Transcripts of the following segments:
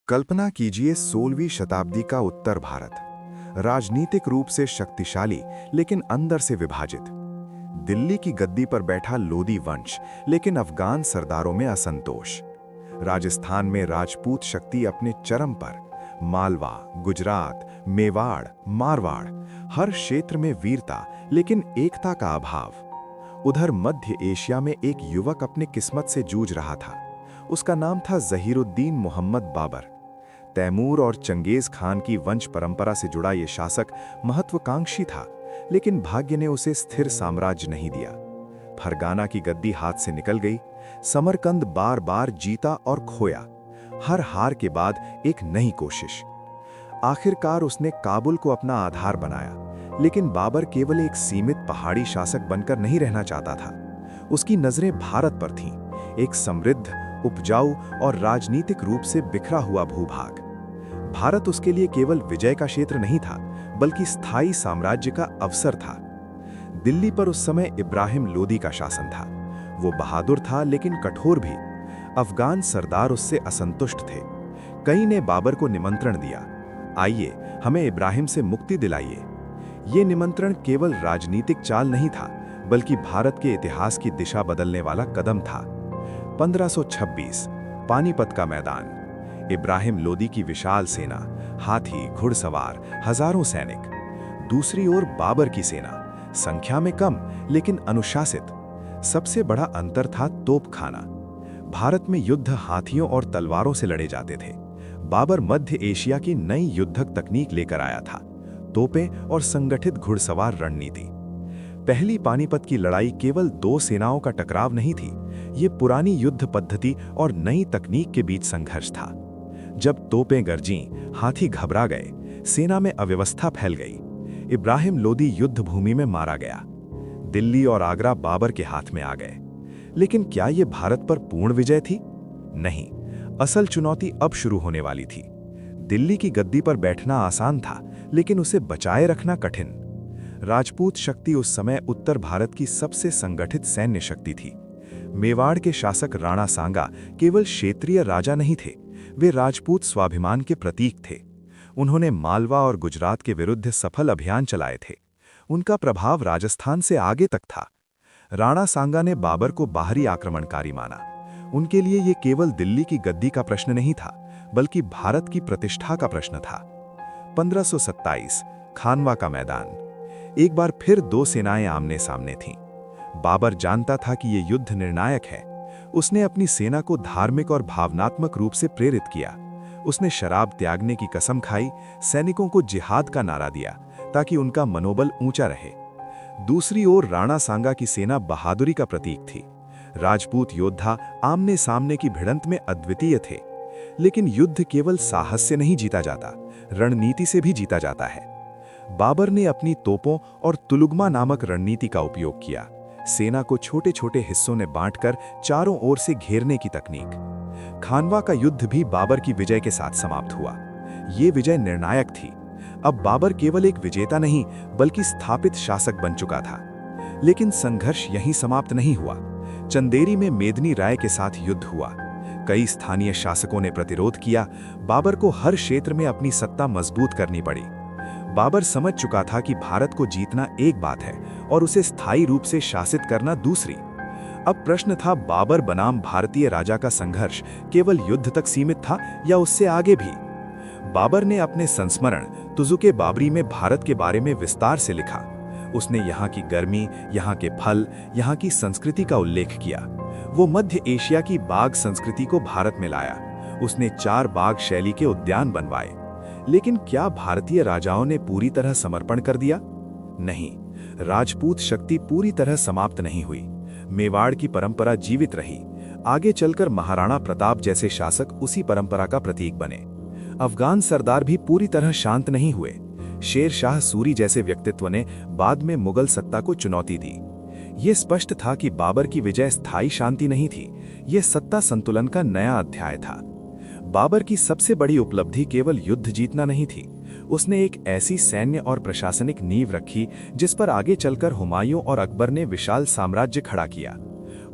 कल्पना कीजिए 16वीं शताब्दी का उत्तर भारत, राजनीतिक रूप से शक्तिशाली लेकिन अंदर से विभाजित। दिल्ली की गद्दी पर बैठा लोदी वंश, लेकिन अफगान सरदारों में असंतोष। राजस्थान में राजपूत शक्ति अपने चरम पर, मालवा, गुजरात, मेवाड़, मारवाड़, हर क्षेत्र में वीरता लेकिन एकता का अभाव। उधर मध्य एशिया में एक युवक अपनी किस्मत से जूझ रहा था। उसका नाम था ज़हीरुद्दीन मोहम्मद बाबर। तैमूर और चंगेज खान की वंश परंपरा से जुड़ा ये शासक महत्वाकांक्षी था, लेकिन भाग्य ने उसे स्थिर साम्राज्य नहीं दिया। फरगाना की गद्दी हाथ से निकल गई। समरकंद बार बार जीता और खोया। हर हार के बाद एक नई कोशिश। आखिरकार उसने काबुल को अपना आधार बनाया, लेकिन बाबर केवल एक सीमित पहाड़ी शासक बनकर नहीं रहना चाहता था। उसकी नजरें भारत पर थीं, एक समृद्ध, उपजाऊ और राजनीतिक रूप से बिखरा हुआ भूभाग। भारत उसके लिए केवल विजय का क्षेत्र नहीं था, बल्कि स्थायी साम्राज्य का अवसर था। दिल्ली पर उस समय इब्राहिम लोदी का शासन था। वो बहादुर था लेकिन कठोर भी। अफगान सरदार उससे असंतुष्ट थे। कई ने बाबर को निमंत्रण दिया, आइए हमें इब्राहिम से मुक्ति दिलाइए। ये निमंत्रण केवल राजनीतिक चाल नहीं था, बल्कि भारत के इतिहास की दिशा बदलने वाला कदम था। 1526 पानीपत का मैदान। इब्राहिम लोदी की विशाल सेना, हाथी, घुड़सवार, हजारों सैनिक। दूसरी ओर बाबर की सेना, संख्या में कम लेकिन अनुशासित। सबसे बड़ा अंतर था तोपखाना। भारत में युद्ध हाथियों और तलवारों से लड़े जाते थे। बाबर मध्य एशिया की नई युद्धक तकनीक लेकर आया था, तोपें और संगठित घुड़सवार रणनीति। पहली पानीपत की लड़ाई केवल दो सेनाओं का टकराव नहीं थी, ये पुरानी युद्ध पद्धति और नई तकनीक के बीच संघर्ष था। जब तोपें गरजीं, हाथी घबरा गए, सेना में अव्यवस्था फैल गई। इब्राहिम लोदी युद्ध भूमि में मारा गया। दिल्ली और आगरा बाबर के हाथ में आ गए। लेकिन क्या यह भारत पर पूर्ण विजय थी? नहीं, असल चुनौती अब शुरू होने वाली थी। दिल्ली की गद्दी पर बैठना आसान था, लेकिन उसे बचाए रखना कठिन। राजपूत शक्ति उस समय उत्तर भारत की सबसे संगठित सैन्य शक्ति थी। मेवाड़ के शासक राणा सांगा केवल क्षेत्रीय राजा नहीं थे, वे राजपूत स्वाभिमान के प्रतीक थे। उन्होंने मालवा और गुजरात के विरुद्ध सफल अभियान चलाए थे। उनका प्रभाव राजस्थान से आगे तक था। राणा सांगा ने बाबर को बाहरी आक्रमणकारी माना। उनके लिए ये केवल दिल्ली की गद्दी का प्रश्न नहीं था, बल्कि भारत की प्रतिष्ठा का प्रश्न था। 1527 खानवा का मैदान। एक बार फिर दो सेनाएं आमने सामने थीं। बाबर जानता था कि यह युद्ध निर्णायक है। उसने अपनी सेना को धार्मिक और भावनात्मक रूप से प्रेरित किया। उसने शराब त्यागने की कसम खाई, सैनिकों को जिहाद का नारा दिया, ताकि उनका मनोबल ऊंचा रहे। दूसरी ओर राणा सांगा की सेना बहादुरी का प्रतीक थी। राजपूत योद्धा आमने सामने की भिड़ंत में अद्वितीय थे। लेकिन युद्ध केवल साहस से नहीं जीता जाता, रणनीति से भी जीता जाता है। बाबर ने अपनी तोपों और तुलुगमा नामक रणनीति का उपयोग किया। सेना को छोटे छोटे हिस्सों में बांटकर चारों ओर से घेरने की तकनीक। खानवा का युद्ध भी बाबर की विजय के साथ समाप्त हुआ। ये विजय निर्णायक थी। अब बाबर केवल एक विजेता नहीं, बल्कि स्थापित शासक बन चुका था। लेकिन संघर्ष यहीं समाप्त नहीं हुआ। चंदेरी में मेदिनी राय के साथ युद्ध हुआ। कई स्थानीय शासकों ने प्रतिरोध किया। बाबर को हर क्षेत्र में अपनी सत्ता मजबूत करनी पड़ी। बाबर समझ चुका था कि भारत को जीतना एक बात है और उसे स्थायी रूप से शासित करना दूसरी। अब प्रश्न था, बाबर बनाम भारतीय राजा का संघर्ष केवल युद्ध तक सीमित था या उससे आगे भी? बाबर ने अपने संस्मरण तुजुके बाबरी में भारत के बारे में विस्तार से लिखा। उसने यहाँ की गर्मी, यहाँ के फल, यहाँ की संस्कृति का उल्लेख किया। वो मध्य एशिया की बाघ संस्कृति को भारत में लाया। उसने 4 बाघ शैली के उद्यान बनवाए। लेकिन क्या भारतीय राजाओं ने पूरी तरह समर्पण कर दिया? नहीं, राजपूत शक्ति पूरी तरह समाप्त नहीं हुई। मेवाड़ की परंपरा जीवित रही। आगे चलकर महाराणा प्रताप जैसे शासक उसी परंपरा का प्रतीक बने। अफगान सरदार भी पूरी तरह शांत नहीं हुए। शेर शाह सूरी जैसे व्यक्तित्व ने बाद में मुगल सत्ता को चुनौती दी। ये स्पष्ट था कि बाबर की विजय स्थायी शांति नहीं थी, यह सत्ता संतुलन का नया अध्याय था। बाबर की सबसे बड़ी उपलब्धि केवल युद्ध जीतना नहीं थी, उसने एक ऐसी सैन्य और प्रशासनिक नींव रखी जिस पर आगे चलकर हुमायूं और अकबर ने विशाल साम्राज्य खड़ा किया।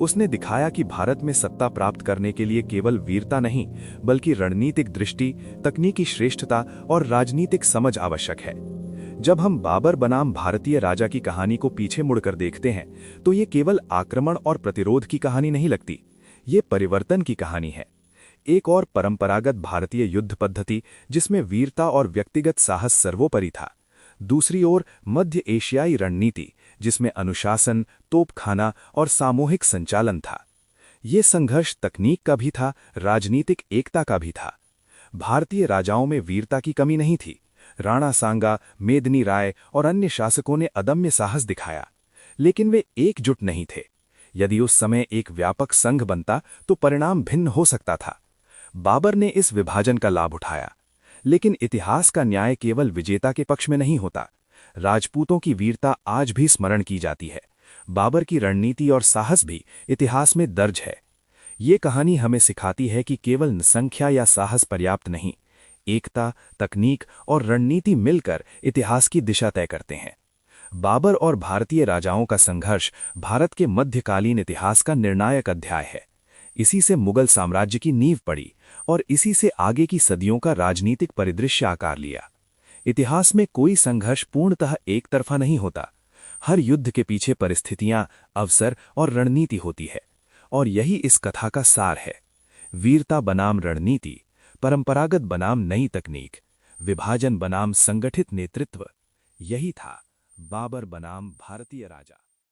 उसने दिखाया कि भारत में सत्ता प्राप्त करने के लिए केवल वीरता नहीं, बल्कि रणनीतिक दृष्टि, तकनीकी श्रेष्ठता और राजनीतिक समझ आवश्यक है। जब हम बाबर बनाम भारतीय राजा की कहानी को पीछे मुड़कर देखते हैं, तो ये केवल आक्रमण और प्रतिरोध की कहानी नहीं लगती, ये परिवर्तन की कहानी है। एक और परंपरागत भारतीय युद्ध पद्धति जिसमें वीरता और व्यक्तिगत साहस सर्वोपरि था। दूसरी ओर मध्य एशियाई रणनीति जिसमें अनुशासन, तोपखाना और सामूहिक संचालन था। ये संघर्ष तकनीक का भी था, राजनीतिक एकता का भी था। भारतीय राजाओं में वीरता की कमी नहीं थी। राणा सांगा, मेदिनी राय और अन्य शासकों ने अदम्य साहस दिखाया, लेकिन वे एकजुट नहीं थे। यदि उस समय एक व्यापक संघ बनता तो परिणाम भिन्न हो सकता था। बाबर ने इस विभाजन का लाभ उठाया, लेकिन इतिहास का न्याय केवल विजेता के पक्ष में नहीं होता। राजपूतों की वीरता आज भी स्मरण की जाती है। बाबर की रणनीति और साहस भी इतिहास में दर्ज है। ये कहानी हमें सिखाती है कि केवल संख्या या साहस पर्याप्त नहीं, एकता, तकनीक और रणनीति मिलकर इतिहास की दिशा तय करते हैं। बाबर और भारतीय राजाओं का संघर्ष भारत के मध्यकालीन इतिहास का निर्णायक अध्याय है। इसी से मुगल साम्राज्य की नींव पड़ी और इसी से आगे की सदियों का राजनीतिक परिदृश्य आकार लिया। इतिहास में कोई संघर्ष पूर्णतः एक तरफा नहीं होता। हर युद्ध के पीछे परिस्थितियां, अवसर और रणनीति होती है, और यही इस कथा का सार है। वीरता बनाम रणनीति, परंपरागत बनाम नई तकनीक, विभाजन बनाम संगठित नेतृत्व, यही था बाबर बनाम भारतीय राजा।